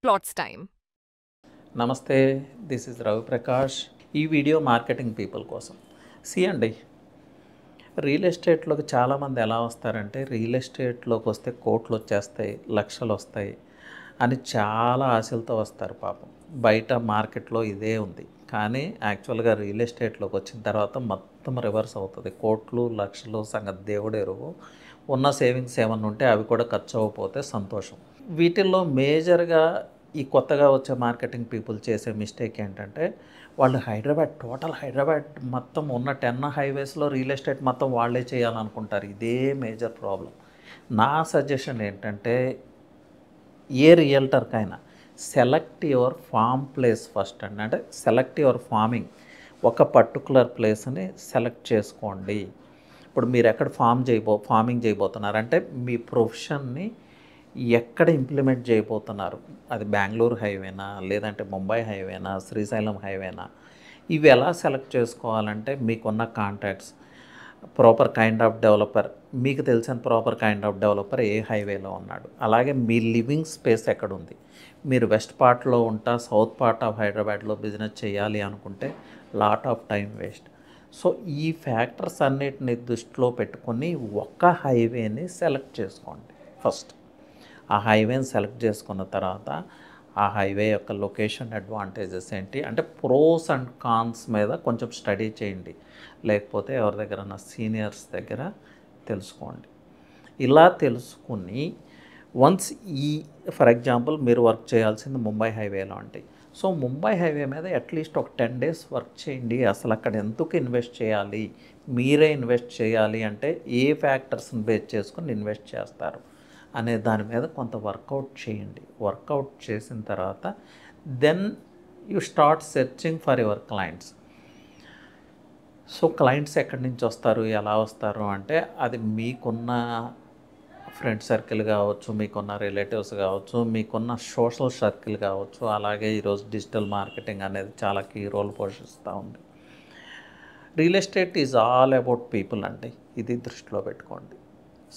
Plots time. నమస్తే, this is Ravi Prakash. ఈ video marketing people కోసం. అండి, రియల్ ఎస్టేట్లోకి చాలామంది ఎలా వస్తారంటే, రియల్ ఎస్టేట్లోకి వస్తే కోట్లు వచ్చేస్తాయి, లక్షలు వస్తాయి అని చాలా ఆశలతో వస్తారు. పాపం బయట మార్కెట్లో ఇదే ఉంది. కానీ యాక్చువల్గా రియల్ ఎస్టేట్లోకి వచ్చిన తర్వాత మొత్తం రివర్స్ అవుతుంది. కోట్లు లక్షలు సంగతి దేవుడు ఎరుగు. ఉన్న సేవింగ్స్ ఏమన్నా ఉంటే అవి కూడా ఖర్చు అవ్వకపోతే సంతోషం. వీటిల్లో మేజర్గా ఈ కొత్తగా వచ్చే మార్కెటింగ్ పీపుల్ చేసే మిస్టేక్ ఏంటంటే, వాళ్ళు టోటల్ హైదరాబాద్ మొత్తం ఉన్న 10 హైవేస్లో రియల్ ఎస్టేట్ మొత్తం వాళ్ళే చేయాలనుకుంటారు. ఇదే మేజర్ ప్రాబ్లం. నా సజెషన్ ఏంటంటే, ఏ రియల్టర్కైనా select your farm place first అండి. అంటే సెలెక్ట్ యువర్ ఫార్మింగ్. ఒక పర్టికులర్ ప్లేస్ని సెలెక్ట్ చేసుకోండి. ఇప్పుడు మీరు ఎక్కడ ఫార్మింగ్ చేయబోతున్నారంటే, మీ ప్రొఫెషన్ని ఎక్కడ ఇంప్లిమెంట్ చేయబోతున్నారు. అది బెంగళూరు హైవేనా, లేదంటే ముంబై హైవేనా, శ్రీశైలం హైవేనా, ఇవి ఎలా సెలెక్ట్ చేసుకోవాలంటే, మీకున్న contacts, proper kind of developer, మీకు తెలిసిన ప్రాపర్ కైండ్ ఆఫ్ డెవలపర్ ఏ హైవేలో ఉన్నాడు, అలాగే మీ లివింగ్ స్పేస్ ఎక్కడుంది. మీరు వెస్ట్ పార్ట్లో ఉంటా, సౌత్ పార్ట్ ఆఫ్ హైదరాబాద్లో బిజినెస్ చేయాలి అనుకుంటే lot of time waste. So ఈ ఫ్యాక్టర్స్ అన్నిటిని దృష్టిలో పెట్టుకొని ఒక్క హైవేని సెలెక్ట్ చేసుకోండి ఫస్ట్. ఆ హైవేని సెలెక్ట్ చేసుకున్న తర్వాత ఆ హైవే యొక్క లొకేషన్ అడ్వాంటేజెస్ ఏంటి అంటే ప్రోస్ అండ్ కాన్స్ మీద కొంచెం స్టడీ చేయండి. లేకపోతే ఎవరి దగ్గర సీనియర్స్ దగ్గర తెలుసుకోండి. ఇలా తెలుసుకుని వన్స్ ఫర్ ఎగ్జాంపుల్ మీరు వర్క్ చేయాల్సింది ముంబై హైవేలో అంటే, సో ముంబై హైవే మీద అట్లీస్ట్ ఒక 10 days వర్క్ చేయండి. అసలు అక్కడ ఎందుకు ఇన్వెస్ట్ చేయాలి, మీరే ఇన్వెస్ట్ చేయాలి అంటే ఏ ఫ్యాక్టర్స్ని బేస్ చేసుకుని ఇన్వెస్ట్ చేస్తారు అనే దాని మీద కొంత వర్కౌట్ చేయండి. వర్కౌట్ చేసిన తర్వాత then you start searching for your clients. So clients ఎక్కడి నుంచి వస్తారు, ఎలా వస్తారు అంటే, అది మీకున్న ఫ్రెండ్ సర్కిల్ కావచ్చు, మీకున్న రిలేటివ్స్ కావచ్చు, మీకున్న సోషల్ సర్కిల్ కావచ్చు. అలాగే ఈరోజు డిజిటల్ మార్కెటింగ్ అనేది చాలా కీ రోల్ పోషిస్తూ ఉంది. Real estate is all about people అండి, ఇది దృష్టిలో పెట్టుకోండి.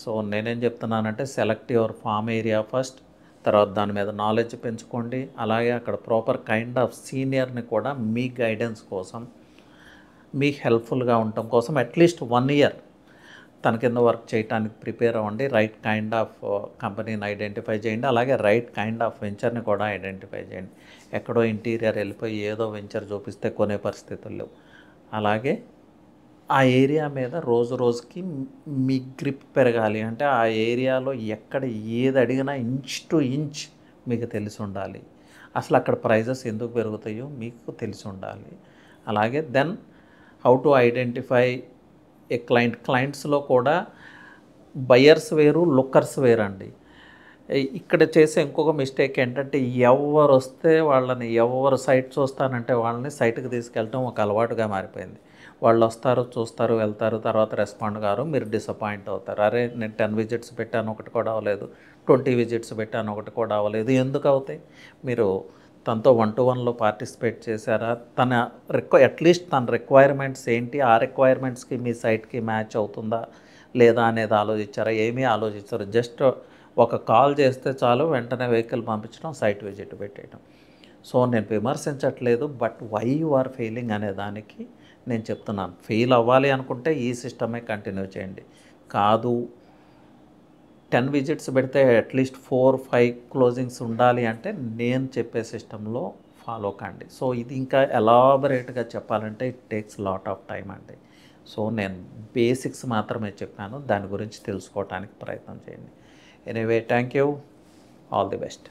సో నేనేం చెప్తున్నానంటే, select your farm area first, తర్వాత దాని మీద నాలెడ్జ్ పెంచుకోండి. అలాగే అక్కడ ప్రాపర్ కైండ్ ఆఫ్ సీనియర్ని కూడా మీ గైడెన్స్ కోసం, మీకు హెల్ప్ఫుల్గా ఉండటం కోసం అట్లీస్ట్ 1 year తన కింద వర్క్ చేయడానికి ప్రిపేర్ అవ్వండి. రైట్ కైండ్ ఆఫ్ కంపెనీని ఐడెంటిఫై చేయండి. అలాగే రైట్ కైండ్ ఆఫ్ వెంచర్ని కూడా ఐడెంటిఫై చేయండి. ఎక్కడో ఇంటీరియర్ వెళ్ళిపోయి ఏదో వెంచర్ చూపిస్తే కొనే పరిస్థితులు లేవు. అలాగే ఆ ఏరియా మీద రోజు రోజుకి మీ గ్రిప్ పెరగాలి అంటే, ఆ ఏరియాలో ఎక్కడ ఏది అడిగినా ఇంచ్ టు ఇంచ్ మీకు తెలిసి ఉండాలి. అసలు అక్కడ ప్రైజెస్ ఎందుకు పెరుగుతాయో మీకు తెలిసి ఉండాలి. అలాగే దెన్ హౌ టు ఐడెంటిఫై ఏ క్లయింట్స్లో కూడా బయర్స్ వేరు, లుక్కర్స్ వేరు అండి. ఇక్కడ చేసే ఇంకొక మిస్టేక్ ఏంటంటే, ఎవరు వస్తే వాళ్ళని, ఎవరు సైట్ చూస్తానంటే వాళ్ళని సైట్కి తీసుకెళ్ళటం ఒక అలవాటుగా మారిపోయింది. వాళ్ళు వస్తారు, చూస్తారు, వెళ్తారు, తర్వాత రెస్పాండ్ కారు, మీరు డిసప్పాయింట్ అవుతారు. అరే నేను 10 visits పెట్టాను, ఒకటి కూడా అవ్వలేదు, 20 visits పెట్టాను, ఒకటి కూడా అవ్వలేదు. ఎందుకు అవుతాయి? మీరు తనతో 1-to-1లో పార్టిసిపేట్ చేశారా? అట్లీస్ట్ తన రిక్వైర్మెంట్స్ ఏంటి, ఆ రిక్వైర్మెంట్స్కి మీ సైట్కి మ్యాచ్ అవుతుందా లేదా అనేది ఆలోచించారా? ఏమీ ఆలోచించారు. జస్ట్ ఒక కాల్ చేస్తే చాలు, వెంటనే వెహికల్ పంపించడం, సైట్ విజిట్ పెట్టేయడం. సో నేను విమర్శించట్లేదు, but why you are failing అనే దానికి నేను చెప్తున్నాను. ఫెయిల్ అవ్వాలి అనుకుంటే ఈ సిస్టమే కంటిన్యూ చేయండి. కాదు 10 visits పెడితే అట్లీస్ట్ 4-5 closings ఉండాలి అంటే నేను చెప్పే సిస్టంలో ఫాలో కండి. సో ఇది ఇంకా ఎలాబరేట్గా చెప్పాలంటే it takes lot of time అండి. సో నేను బేసిక్స్ మాత్రమే చెప్పాను, దాని గురించి తెలుసుకోవడానికి ప్రయత్నం చేయండి. Anyway, thank you, all the best.